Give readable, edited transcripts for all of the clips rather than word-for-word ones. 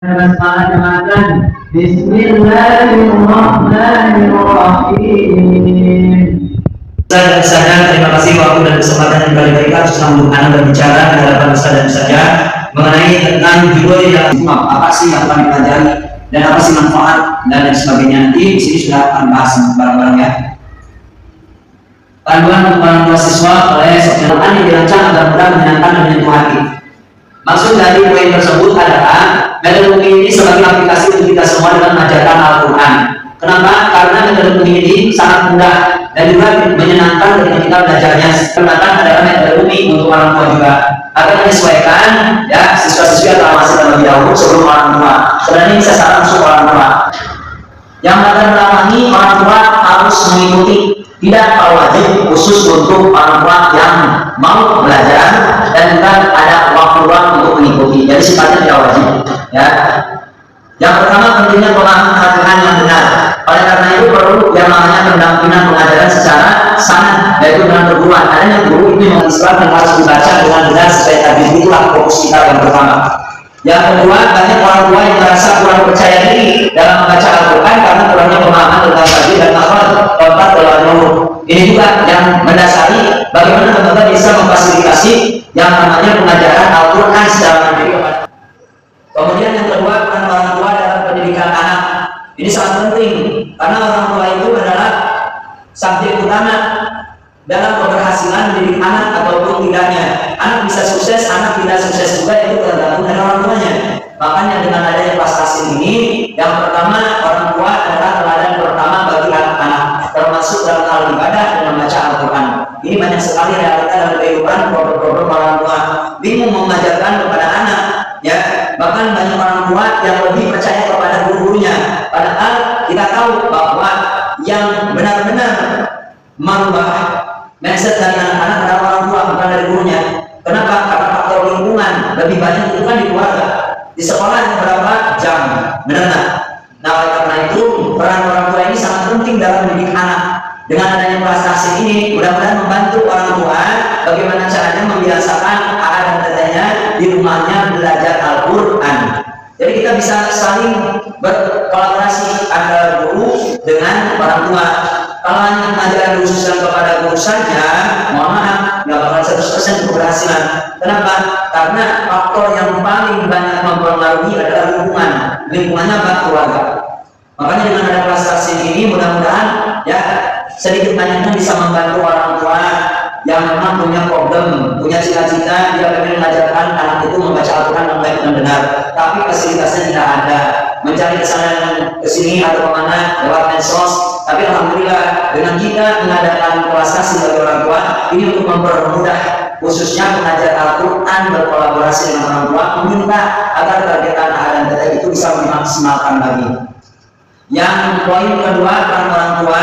Bismillahirrahmanirrahim. Dan terima kasih waktu dan kesempatan yang kami berikan untuk Anda berbicara di hadapan Ustaz dan Ustazah mengenai tentang judul yang apa sih yang kami pelajari dan apa sih manfaat dan lain sebagainya. Nanti di sini sudah akan bahas bareng-bareng ya. Panduan untuk siswa oleh Sofian yang dirancang agar mudah menyenangkan dan menyentuh hati. Maksud dari poin tersebut adalah metode ini sebagai aplikasi untuk kita semua dalam mengajarkan Al-Quran. Kenapa? Karena metode ini sangat mudah dan juga menyenangkan ketika kita belajarnya. Kenapa adalah metode untuk orang tua juga agar menyesuaikan ya siswa-siswi atau masih terlebih dahulu sebelum orang tua. Sebenarnya bisa sangat masuk orang tua. Yang pertama ini orang tua harus mengikuti, tidak wajib khusus untuk orang tua yang mau belajar dan juga ada waktu luang untuk mengikuti. Jadi sifatnya tidak wajib. Ya. Yang pertama pentingnya pemahaman yang benar. Oleh karena itu perlu yang namanya pendampingan pengajaran secara sanad, yaitu dengan perguruan. Adanya guru itu yang Islam dan harus dibaca dengan benar supaya tadi itulah fokus kita yang pertama. Yang kedua, banyak orang tua yang merasa kurang percaya diri dalam membaca Al-Quran karena kurangnya pemahaman tentang tajwid dan nahwu tempat dalam nurul. Ini juga yang mendasari bagaimana teman-teman bisa memfasilitasi yang namanya pengajaran Al-Quran secara mandiri. Kemudian yang kedua, peran orang tua dalam pendidikan anak. Ini sangat penting karena orang tua itu adalah subjek utama dalam keberhasilan mendidik anak ataupun tidaknya. Anak bisa sukses, anak tidak sukses juga, itu tergantung dari orang tuanya. Makanya dengan adanya kelas taslim ini, yang pertama orang tua adalah teladan pertama bagi anak-anak, termasuk dalam hal ibadah dan membaca Al-Quran. Ini banyak sekali realita dalam kehidupan problem-problem orang tua bingung mengajarkan kepada anak, ya. Bahkan banyak orang tua yang lebih percaya kepada guru-gurunya, padahal kita tahu bahwa yang benar-benar merubah mindset dari anak-anak adalah orang tua, bukan dari gurunya. Kenapa? Karena faktor lingkungan lebih banyak itu kan di keluarga. Di sekolah berapa jam, benar nggak? Nah, oleh karena itu peran orang tua ini sangat penting dalam mendidik anak. Dengan adanya kelas taslim ini, mudah-mudahan membantu orang tua bagaimana caranya membiasakan anak dan tetehnya di rumahnya belajar Al-Quran. Jadi kita bisa saling berkolaborasi antara guru dengan orang tua. Kalau hanya pengajaran khususkan kepada guru saja, mohon maaf, nggak bakal 100% keberhasilan. Kenapa? Karena faktor yang paling banyak mempengaruhi adalah lingkungan. Lingkungannya apa? Keluarga. Makanya dengan ada kelas taslim ini, mudah-mudahan ya sedikit banyaknya bisa membantu orang tua yang memang punya problem, punya cita-cita dia ingin mengajarkan anak itu membaca Al-Quran dengan baik dan benar, tapi fasilitasnya tidak ada. Mencari kesana ke sini atau kemana lewat medsos. Tapi alhamdulillah dengan kita mengadakan kelas taslim bagi orang tua ini untuk mempermudah khususnya pengajar Al-Quran berkolaborasi dengan orang tua, meminta agar target anak dan teteh itu bisa dimaksimalkan lagi. Yang poin kedua, peran orang tua,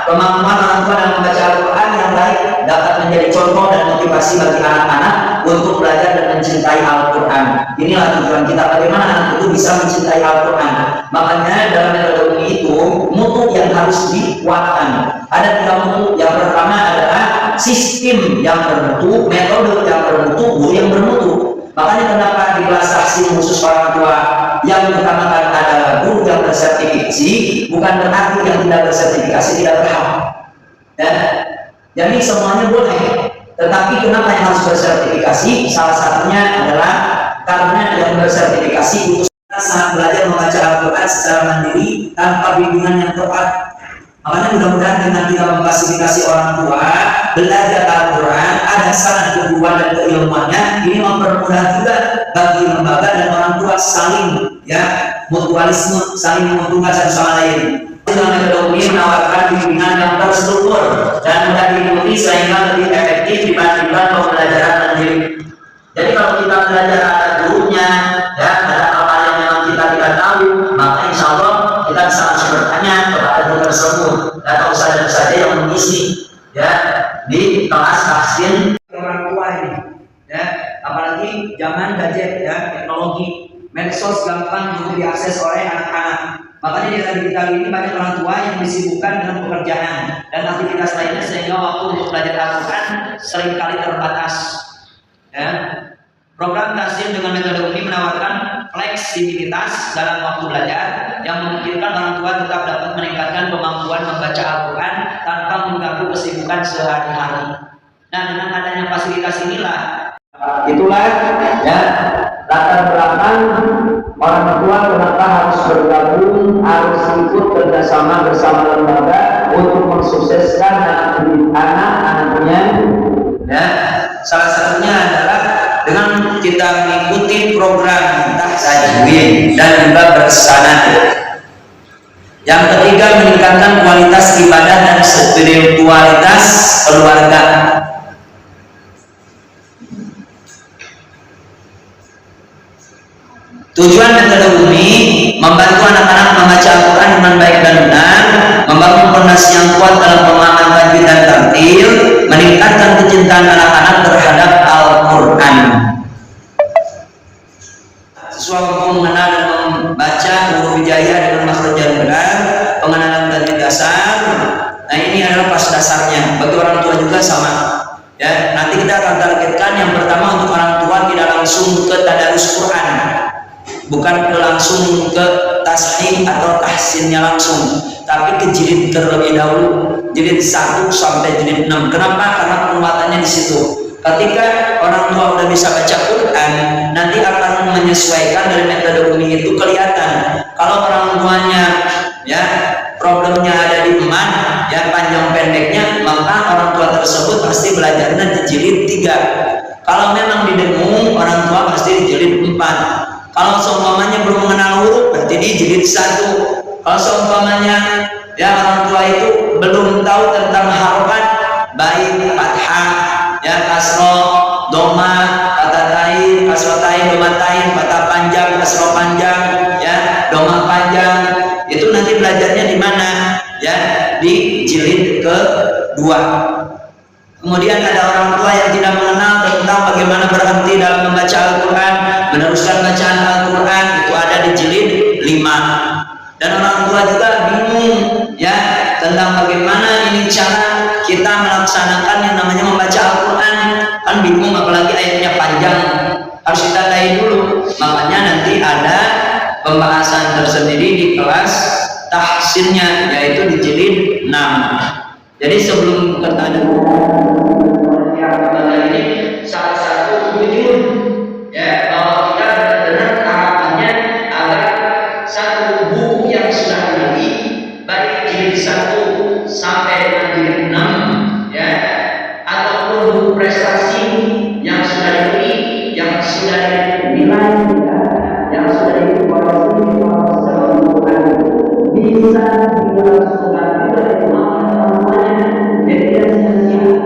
kemampuan orang tua dalam membaca Al-Quran yang baik dapat menjadi contoh dan motivasi bagi anak-anak untuk belajar dan mencintai Al-Quran. Inilah tujuan kita, bagaimana anak itu bisa mencintai Al-Quran. Makanya dalam metode ini itu mutu yang harus dikuatkan. Ada 3 mutu. Yang pertama adalah sistem yang bermutu, metode yang bermutu, guru yang bermutu. Makanya kenapa di kelas taslim khusus orang tua yang utamakan adalah guru yang bersertifikasi, bukan berarti yang tidak bersertifikasi tidak berhak. Ya. Jadi semuanya boleh, tetapi kenapa yang harus bersertifikasi? Salah satunya adalah karena yang bersertifikasi itu saat belajar membaca Al-Quran secara mandiri tanpa bimbingan yang tepat. Makanya mudah-mudahan dengan kita memfasilitasi orang tua belajar Al-Quran, ada saran kebutuhan dan keilmuannya, ini mempermudah juga bagi lembaga dan orang tua saling ya mutualisme, saling menguntungkan satu sama lain. Dengan metode ini menawarkan bimbingan yang terstruktur dan mudah diikuti sehingga lebih efektif dibandingkan pembelajaran mandiri. Jadi kalau kita belajar ada gurunya, ya ada hal yang memang kita tidak tahu, maka insya Allah kita bisa langsung bertanya kepada guru tersebut atau ustaz saja yang mengisi ya di kelas taslim orang tua ini. Ya, apalagi zaman gadget ya, teknologi, medsos gampang untuk diakses oleh anak-anak. Makanya di era digital ini banyak orang tua yang disibukkan dengan pekerjaan dan aktivitas lainnya sehingga waktu untuk belajar Al-Quran seringkali terbatas. Ya. Program taslim dengan metode ini menawarkan fleksibilitas dalam waktu belajar yang memungkinkan orang tua tetap dapat meningkatkan kemampuan membaca Al-Quran tanpa mengganggu kesibukan sehari-hari. Nah, dengan adanya fasilitas itulah ya latar belakang orang tua kenapa harus bergabung, harus ikut kerjasama bersama lembaga untuk mensukseskan anak-anaknya. Ya, salah satunya adalah dengan kita mengikuti program tajwid dan juga bersanad. Yang ketiga, meningkatkan kualitas ibadah dan spiritualitas keluarga. Tujuan metode Umi membantu anak-anak membaca Al-Quran dengan baik dan benar, membangun fondasi yang kuat dalam pemahaman tajwid dan tartil, meningkatkan kecintaan anak-anak terhadap Al-Quran. Siswa mampu mengenal dan membaca huruf hijaiyah dengan makhraj yang benar, pengenalan tajwid dasar. Nah, ini adalah pas dasarnya. Bagi orang tua juga sama. Ya, nanti kita akan targetkan yang pertama untuk orang tua tidak langsung ke tadarus Quran. Bukan langsung ke tashih atau tahsinnya langsung, tapi ke jilid terlebih dahulu, jilid 1 sampai jilid 6. Kenapa? Karena penguatannya di situ. Ketika orang tua udah bisa baca Quran, nanti akan menyesuaikan dari metode Umi itu kelihatan. Kalau orang tuanya ya problemnya ada di eman, ya panjang pendeknya, maka orang tua tersebut pasti belajarnya di jilid 3. Kalau memang didengung, orang tua pasti di jilid 4. Kalau seumpamanya belum mengenal huruf, berarti di jilid 1. Kalau seumpamanya ya orang tua itu belum tahu tentang harokat, baik fathah, ya kasroh, doma, fatatain, kasrotain, domatain, fathah panjang, kasroh panjang, ya doma panjang, itu nanti belajarnya di mana? Ya di jilid ke-2. Kemudian ada orang tua yang tidak mengenal tentang bagaimana berhenti dalam membaca Al-Quran, meneruskan bacaan Al-Quran, itu ada di jilid 5. Dan orang tua juga bingung ya tentang bagaimana ini cara kita melaksanakan yang namanya membaca Al-Quran, kan bingung apalagi ayatnya panjang, harus ditandai dulu. Makanya nanti ada pembahasan tersendiri di kelas tahsinnya, yaitu di jilid 6. Jadi sebelum kita ada ini salah satu tujuan ya bahwa kita benar-benar harapannya agar satu buku yang sudah dimiliki baik jilid 1 sampai dengan jilid 6 ya, ataupun buku prestasi yang sudah dimiliki, yang sudah dinilai, yang sudah dikuasai bisa dilangsungkan juga dari teman-temannya. Jadi tidak sia-sia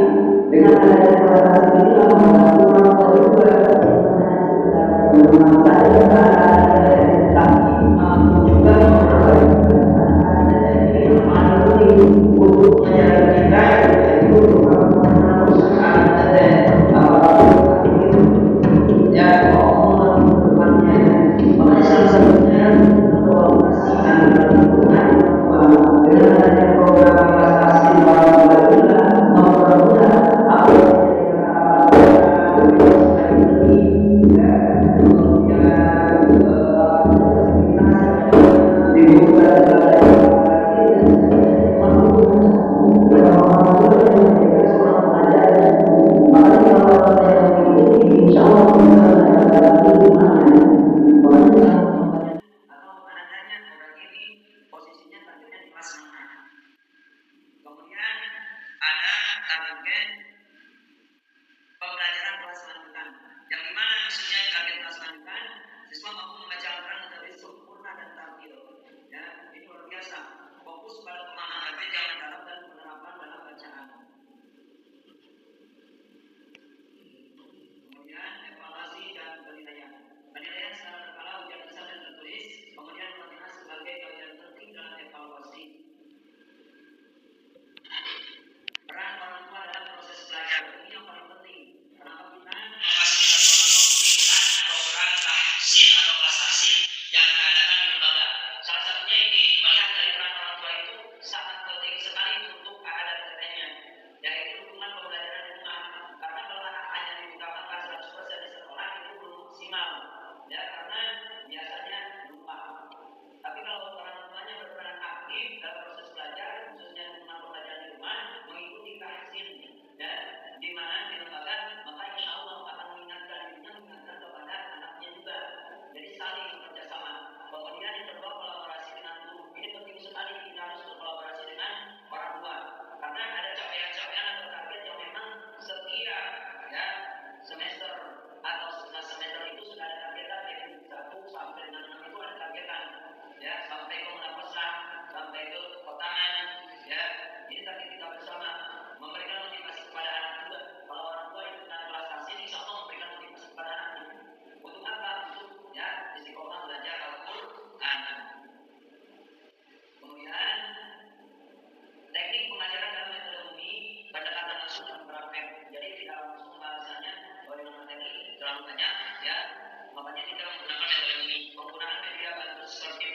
dengan adanya proses ini membantu orang tua juga tapi mampu juga untuk menyelesaikan itu usaha ya depannya. Makanya salah satunya kolaborasi antara lingkungan dengan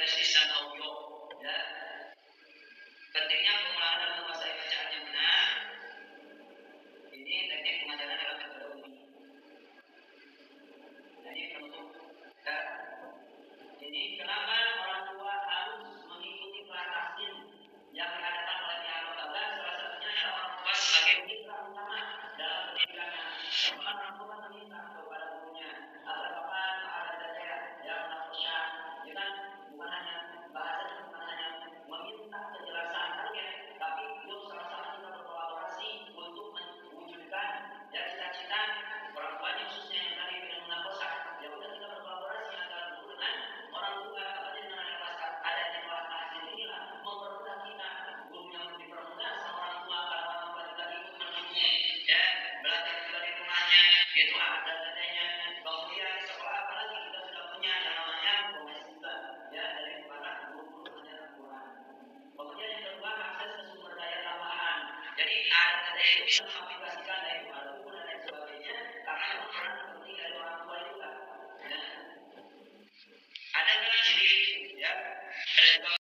teknis dan audio. Ya. Pentingnya pengulangan dan menguasai bacaan yang benar. Ini teknik pengajaran dalam metode umi. Jadi penutup. Ya. Jadi kenapa orang tua harus mengikuti kelas tahsin yang diadakan oleh pihak lembaga? Salah satunya adalah orang tua sebagai mitra utama dalam pendidikannya. Orang tua meminta kepada gurunya agar papan ada saja yang menafsirkan, dengan bukan hanya bahasa, bukan hanya meminta kejelasan saja, tapi yuk sama-sama kita berkolaborasi untuk mewujudkan ya cita-cita orang tuanya khususnya yang tadi dengan menafsirkan. Ya udah kita berkolaborasi antara guru dengan orang tua. Apalagi dengan adanya kelas tahsin inilah mempermudah kita, gurunya dipermudah sama orang tua, karena orang tua juga ikut mendukung ya, belajar juga di rumahnya gitu ada adanya. Kemudian di sekolah apalagi kita sudah punya yang namanya komes juga ya dari para guru-guru ajaran Quran. Kemudian yang kedua akses ke sumber daya tambahan. Jadi ada itu bisa